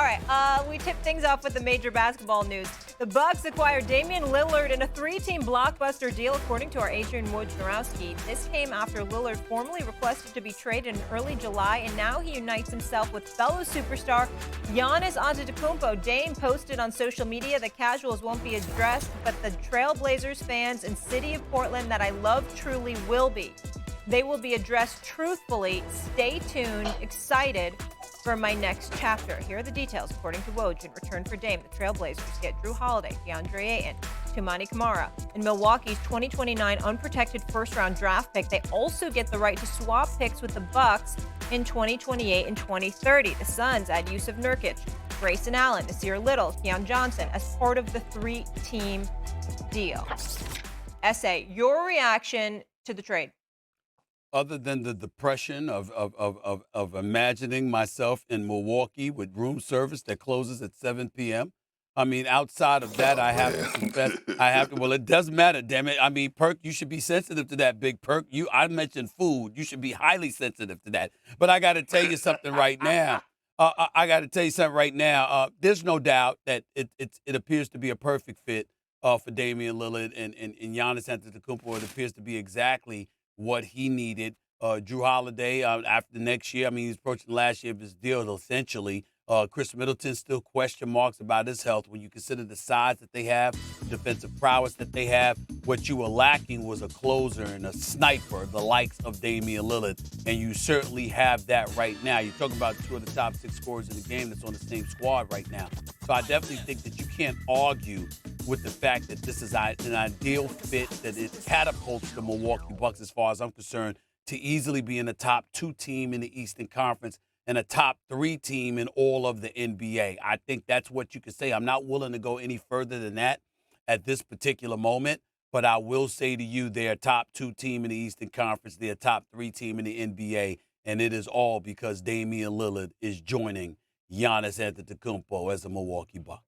All right, we tip things off with the major basketball news. The Bucks acquired Damian Lillard in a three-team blockbuster deal, according to our Adrian Wojnarowski. This came after Lillard formally requested to be traded in early July, and now he unites himself with fellow superstar Giannis Antetokounmpo. Dame posted on social media that casuals won't be addressed, but the Trailblazers fans and city of Portland that I love truly will be. They will be addressed truthfully. Stay tuned. Excited for my next chapter. Here are the details. According to Woj, in return for Dame, the Trailblazers get Jrue Holiday, DeAndre Ayton, Toumani Camara, and Milwaukee's 2029 unprotected first-round draft pick. They also get the right to swap picks with the Bucks in 2028 and 2030. The Suns add Yusuf Nurkic, Grayson Allen, Nasir Little, Keon Johnson as part of the three-team deal. Essay, your reaction to the trade? Other than the depression of imagining myself in Milwaukee with room service that closes at 7 p.m. I mean, outside of that, I have to confess, well, it doesn't matter, damn it. I mean, Perk, you should be sensitive to that, Big Perk. I mentioned food. You should be highly sensitive to that. But I got to tell you something right now. There's no doubt that it appears to be a perfect fit for Damian Lillard and Giannis Antetokounmpo. It appears to be exactly what he needed. Jrue Holiday after the next year. I mean, he's approaching the last year of his deal, essentially. Chris Middleton, still question marks about his health when you consider the size that they have, the defensive prowess that they have. What you were lacking was a closer and a sniper, the likes of Damian Lillard, and you certainly have that right now. You're talking about two of the top 6 scorers in the game that's on the same squad right now. So I definitely think that you can't argue with the fact that this is an ideal fit, that it catapults the Milwaukee Bucks, as far as I'm concerned, to easily be in the top 2 team in the Eastern Conference and a top 3 team in all of the NBA. I think that's what you could say. I'm not willing to go any further than that at this particular moment, but I will say to you, they're a top 2 team in the Eastern Conference. They're a top 3 team in the NBA, and it is all because Damian Lillard is joining Giannis Antetokounmpo as a Milwaukee Buck.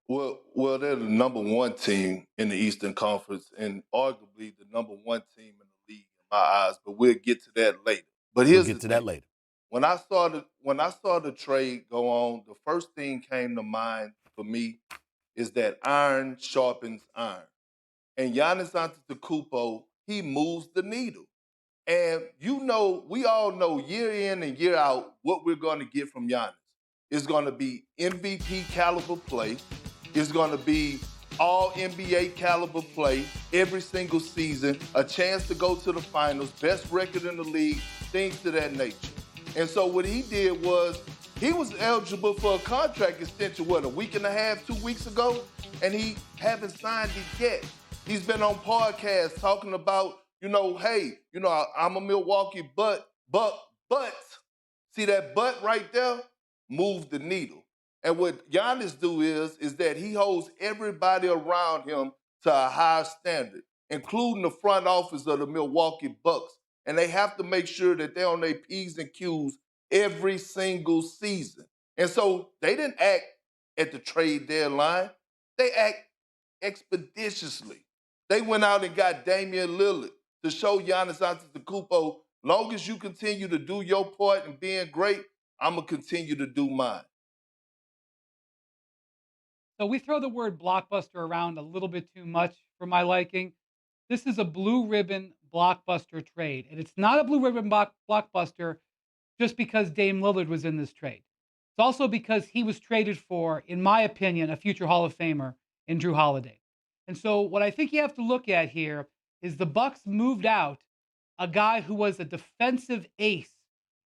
Well, they're the number 1 team in the Eastern Conference and arguably the number 1 team in the league in my eyes. But we'll get to that later. But here's we'll get to that later. When I saw the trade go on, the first thing came to mind for me is that iron sharpens iron, and Giannis Antetokounmpo, he moves the needle. And we all know year in and year out what we're going to get from Giannis. It's going to be MVP caliber play. It's going to be all NBA caliber play every single season, a chance to go to the finals, best record in the league, things to that nature. And so what he did was he was eligible for a contract extension, a week and a half, 2 weeks ago, and he haven't signed it yet. He's been on podcasts talking about, I'm a Milwaukee but, see that but right there? Move the needle. And what Giannis do is that he holds everybody around him to a higher standard, including the front office of the Milwaukee Bucks. And they have to make sure that they're on their P's and Q's every single season. And so they didn't act at the trade deadline. They act expeditiously. They went out and got Damian Lillard to show Giannis Antetokounmpo, long as you continue to do your part in being great, I'm going to continue to do mine. So we throw the word blockbuster around a little bit too much for my liking. This is a blue ribbon blockbuster trade. And it's not a blue ribbon blockbuster just because Dame Lillard was in this trade. It's also because he was traded for, in my opinion, a future Hall of Famer in Jrue Holiday. And so what I think you have to look at here is the Bucks moved out a guy who was a defensive ace,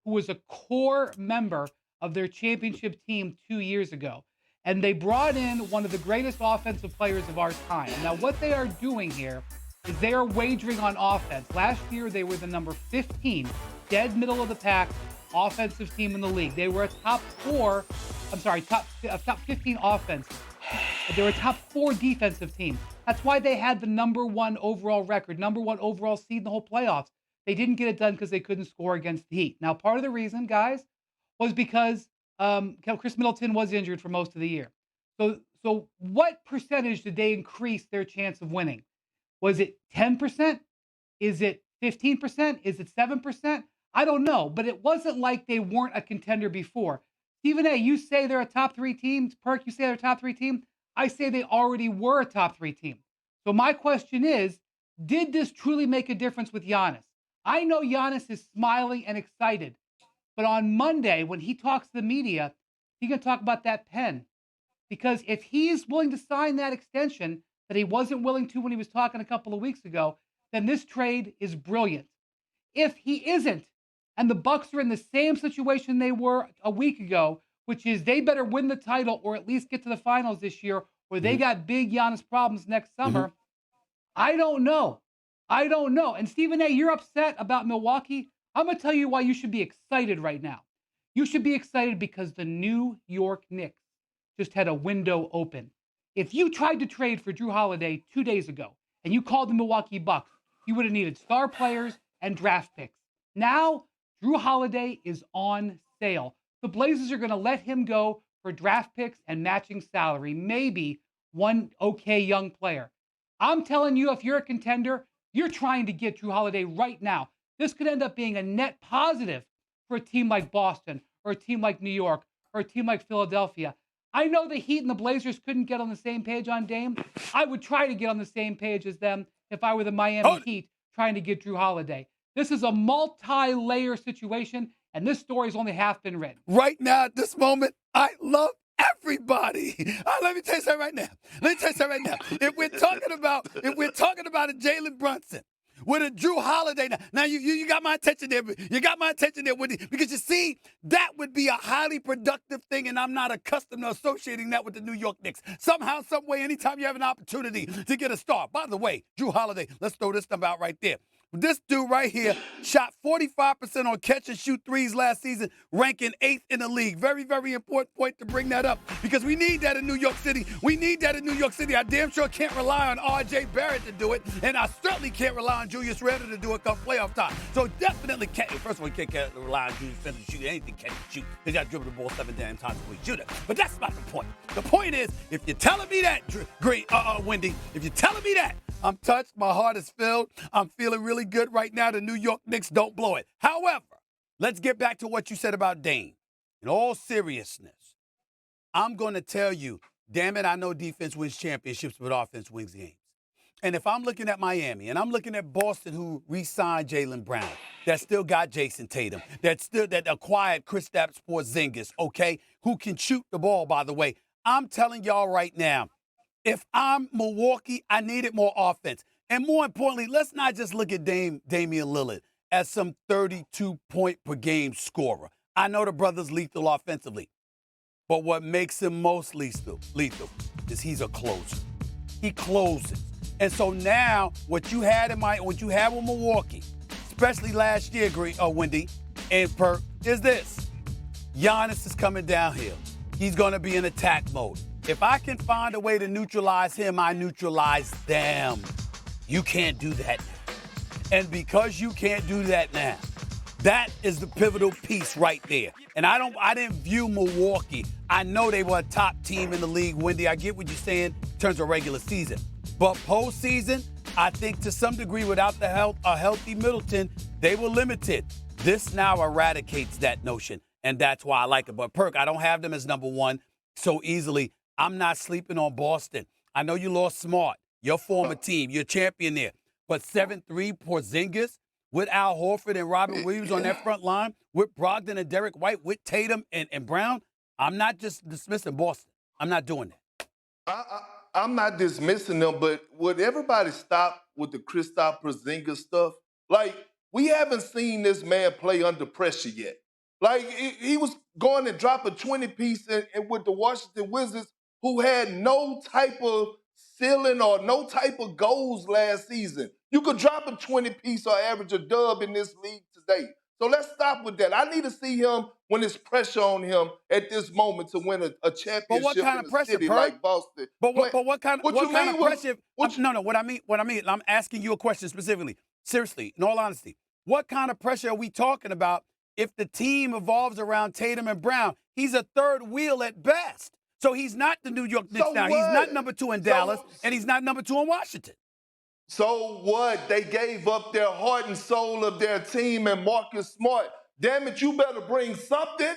who was a core member of their championship team 2 years ago. And they brought in one of the greatest offensive players of our time. Now, what they are doing here is they are wagering on offense. Last year, they were the number 15, dead middle of the pack offensive team in the league. They were a top 15 offense. They were a top 4 defensive team. That's why they had the number 1 overall record, number 1 overall seed in the whole playoffs. They didn't get it done because they couldn't score against the Heat. Now, part of the reason, guys, was because Chris Middleton was injured for most of the year. So what percentage did they increase their chance of winning? Was it 10%? Is it 15%? Is it 7%? I don't know, but it wasn't like they weren't a contender before. Stephen A., you say they're a top 3 team. Perk, you say they're a top 3 team. I say they already were a top 3 team. So my question is, did this truly make a difference with Giannis? I know Giannis is smiling and excited, but on Monday, when he talks to the media, he's going to talk about that pen. Because if he's willing to sign that extension that he wasn't willing to when he was talking a couple of weeks ago, then this trade is brilliant. If he isn't, and the Bucks are in the same situation they were a week ago, which is they better win the title or at least get to the finals this year, or they got big Giannis problems next summer. I don't know. I don't know. And Stephen A., you're upset about Milwaukee. I'm going to tell you why you should be excited right now. You should be excited because the New York Knicks just had a window open. If you tried to trade for Jrue Holiday 2 days ago and you called the Milwaukee Bucks, you would have needed star players and draft picks. Now, Jrue Holiday is on sale. The Blazers are going to let him go for draft picks and matching salary, maybe one okay young player. I'm telling you, if you're a contender, you're trying to get Jrue Holiday right now. This could end up being a net positive for a team like Boston or a team like New York or a team like Philadelphia. I know the Heat and the Blazers couldn't get on the same page on Dame. I would try to get on the same page as them if I were the Miami Heat trying to get Jrue Holiday. This is a multi-layer situation, and this story's only half been written. Right now, at this moment, I love everybody. Let me tell you something right now. If we're talking about a Jalen Brunson with a Jrue Holiday, now you got my attention there. You got my attention there, Wendy, because you see, that would be a highly productive thing, and I'm not accustomed to associating that with the New York Knicks. Somehow, some way, anytime you have an opportunity to get a star. By the way, Jrue Holiday, let's throw this number out right there. This dude right here shot 45% on catch and shoot threes last season, ranking 8th in the league. Very, very important point to bring that up because we need that in New York City. I damn sure can't rely on R.J. Barrett to do it, and I certainly can't rely on Julius Randle to do it come playoff time. So definitely can't. First of all, you can't rely on Julius Randle to shoot anything catch and shoot because you got to dribble the ball 7 damn times before you shoot it. But that's not the point. The point is, if you're telling me that, Wendy, if you're telling me that, I'm touched. My heart is filled. I'm feeling really good right now. The New York Knicks don't blow it. However, let's get back to what you said about Dame. In all seriousness, I'm going to tell you, damn it, I know defense wins championships, but offense wins games. And if I'm looking at Miami and I'm looking at Boston, who re-signed Jaylen Brown, that still got Jason Tatum, that acquired Kristaps Porzingis, okay, who can shoot the ball, by the way, I'm telling y'all right now, if I'm Milwaukee, I needed more offense. And more importantly, let's not just look at Damian Lillard as some 32-point-per-game scorer. I know the brother's lethal offensively, but what makes him most lethal is he's a closer. He closes. And so now what you had with Milwaukee, especially last year, Wendy and Perk, is this. Giannis is coming downhill. He's going to be in attack mode. If I can find a way to neutralize him, I neutralize them. You can't do that now. And because you can't do that now, that is the pivotal piece right there. And I didn't view Milwaukee. I know they were a top team in the league, Wendy. I get what you're saying in terms of regular season. But postseason, I think to some degree without a healthy Middleton, they were limited. This now eradicates that notion, and that's why I like it. But Perk, I don't have them as number one so easily. I'm not sleeping on Boston. I know you lost Smart, your former team, your champion there. But 7-3 Porzingis with Al Horford and Robert Williams on that front line, with Brogdon and Derek White, with Tatum and Brown, I'm not just dismissing Boston. I'm not doing that. I'm not dismissing them, but would everybody stop with the Kristaps Porzingis stuff? Like, we haven't seen this man play under pressure yet. Like, he was going to drop a 20-piece with the Washington Wizards, who had no type of ceiling or no type of goals last season. You could drop a 20-piece or average a dub in this league today. So let's stop with that. I need to see him when there's pressure on him at this moment to win a championship what kind in of a pressure, city Perk? like Boston. But what kind of pressure? What I mean, I'm asking you a question specifically. Seriously, in all honesty, what kind of pressure are we talking about if the team evolves around Tatum and Brown? He's a third wheel at best. So he's not the New York Knicks now. He's not number 2 in Dallas, and he's not number 2 in Washington. So what? They gave up their heart and soul of their team and Marcus Smart. Damn it, you better bring something.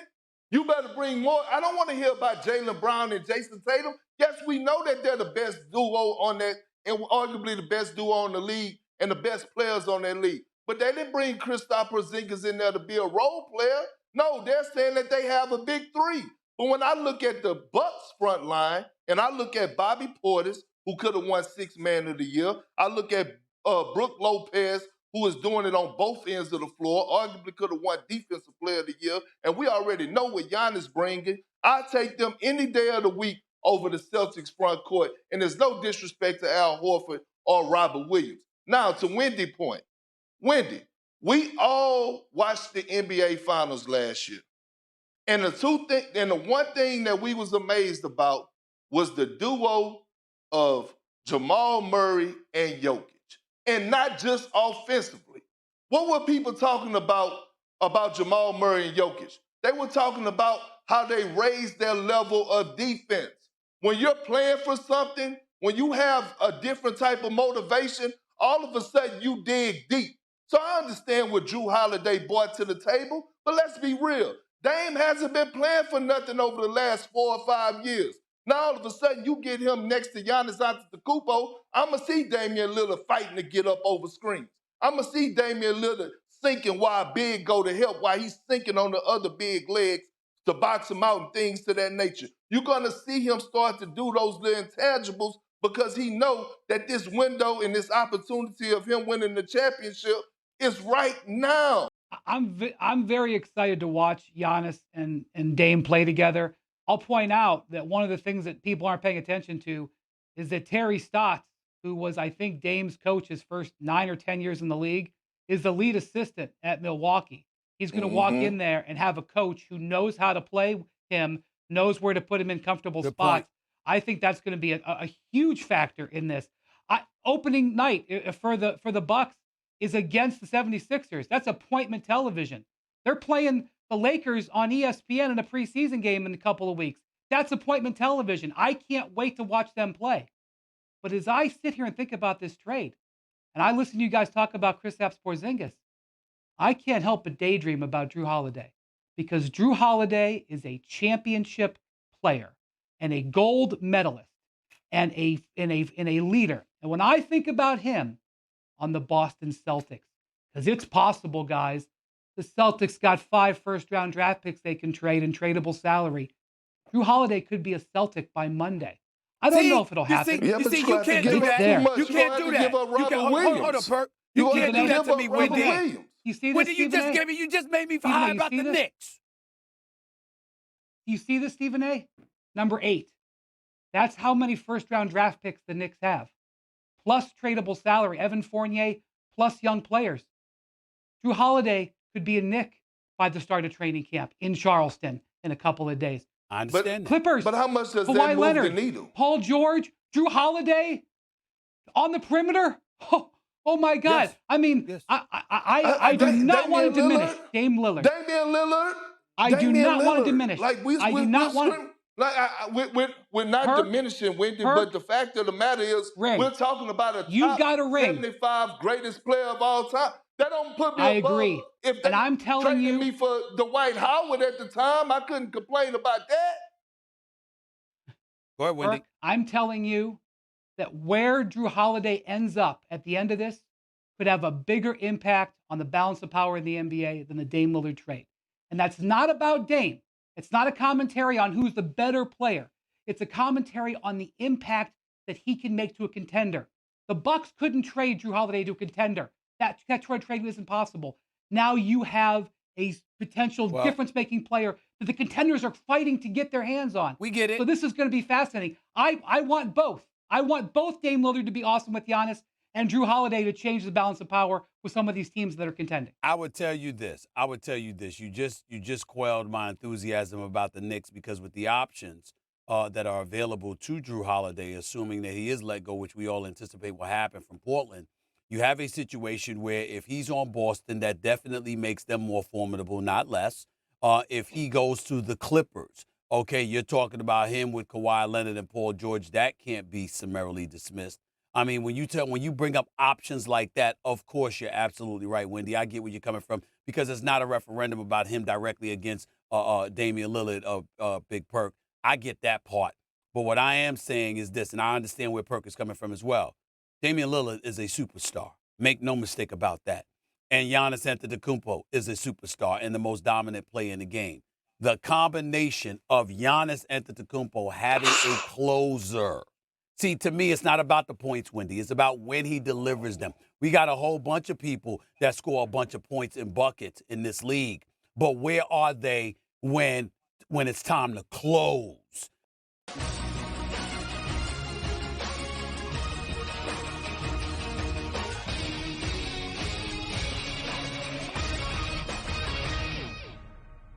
You better bring more. I don't want to hear about Jaylen Brown and Jason Tatum. Yes, we know that they're the best duo on that, and arguably the best duo in the league and the best players on that league. But they didn't bring Kristaps Porzingis in there to be a role player. No, they're saying that they have a big three. But when I look at the Bucks front line, and I look at Bobby Portis, who could have won Sixth Man of the Year, I look at Brook Lopez, who is doing it on both ends of the floor, arguably could have won Defensive Player of the Year, and we already know what Giannis bringing. I take them any day of the week over the Celtics front court, and there's no disrespect to Al Horford or Robert Williams. Now, to Wendy's point. Wendy, we all watched the NBA Finals last year. And the one thing that we was amazed about was the duo of Jamal Murray and Jokic. And not just offensively. What were people talking about Jamal Murray and Jokic? They were talking about how they raised their level of defense. When you're playing for something, when you have a different type of motivation, all of a sudden you dig deep. So I understand what Jrue Holiday brought to the table, but let's be real. Dame hasn't been playing for nothing over the last 4 or 5 years. Now all of a sudden you get him next to Giannis Antetokounmpo, I'm going to see Damian Lillard fighting to get up over screens. I'm going to see Damian Lillard sinking while Big go to help, while he's sinking on the other big legs to box him out and things to that nature. You're going to see him start to do those little intangibles because he know that this window and this opportunity of him winning the championship is right now. I'm very excited to watch Giannis and Dame play together. I'll point out that one of the things that people aren't paying attention to is that Terry Stotts, who was, I think, Dame's coach his first 9 or 10 years in the league, is the lead assistant at Milwaukee. He's going to walk in there and have a coach who knows how to play him, knows where to put him in comfortable Good spots. point. I think that's going to be a huge factor in this. Opening night for the Bucks is against the 76ers. That's appointment television. They're playing the Lakers on ESPN in a preseason game in a couple of weeks. That's appointment television. I can't wait to watch them play. But as I sit here and think about this trade, and I listen to you guys talk about Kristaps Porzingis, I can't help but daydream about Jrue Holiday, because Jrue Holiday is a championship player and a gold medalist and a leader. And when I think about him on the Boston Celtics, because it's possible, guys, the Celtics got 5 first-round draft picks they can trade and tradable salary. Jrue Holiday could be a Celtic by Monday. I don't know if it'll happen. Yeah, You but see, you you have to can't give do up that. too much. You You can't have do to that. give up You Robert can't, Williams. hold on, Perk. You You have can't to do that give to up me, Robert Wendy. Williams. You see this, Wendy, you Stephen just A? gave me. You just made me feel Stephen A, high you about see the this? Knicks. You see this, Stephen A? Number 8. That's how many first-round draft picks the Knicks have, plus tradable salary. Evan Fournier, plus young players. Jrue Holiday could be a Knick by the start of training camp in Charleston in a couple of days. I understand that. Clippers. But how much does Kawhi that move Leonard, the needle? Paul George, Jrue Holiday on the perimeter. Oh my God! Yes. I mean, Yes. I do not want to diminish Dame Lillard. Damian Lillard. I do not want to diminish. Like I do not want. We're not Perk, diminishing Wendy, Perk, but the fact of the matter is, ring. we're talking about a You've top got a ring. 75 greatest player of all time. That don't put me I above. agree. If they And I'm telling traded you, me for Dwight Howard at the time, I couldn't complain about that. Go ahead, Wendy. Perk, I'm telling you that where Jrue Holiday ends up at the end of this could have a bigger impact on the balance of power in the NBA than the Dame Lillard trade. And that's not about Dame. It's not a commentary on who's the better player. It's a commentary on the impact that he can make to a contender. The Bucks couldn't trade Jrue Holiday to a contender. That trade was impossible. Now you have a potential difference-making player that the contenders are fighting to get their hands on. We get it. So this is going to be fascinating. I want both. I want both Dame Lillard to be awesome with Giannis and Jrue Holiday to change the balance of power with some of these teams that are contending. I would tell you this. You just quelled my enthusiasm about the Knicks, because with the options that are available to Jrue Holiday, assuming that he is let go, which we all anticipate will happen from Portland, you have a situation where if he's on Boston, that definitely makes them more formidable, not less. If he goes to the Clippers, okay, you're talking about him with Kawhi Leonard and Paul George. That can't be summarily dismissed. I mean, when you bring up options like that, of course you're absolutely right, Wendy. I get where you're coming from, because it's not a referendum about him directly against Damian Lillard, Big Perk. I get that part. But what I am saying is this, and I understand where Perk is coming from as well. Damian Lillard is a superstar. Make no mistake about that. And Giannis Antetokounmpo is a superstar and the most dominant player in the game. The combination of Giannis Antetokounmpo having a closer. See, to me, it's not about the points, Wendy. It's about when he delivers them. We got a whole bunch of people that score a bunch of points and buckets in this league. But where are they when it's time to close?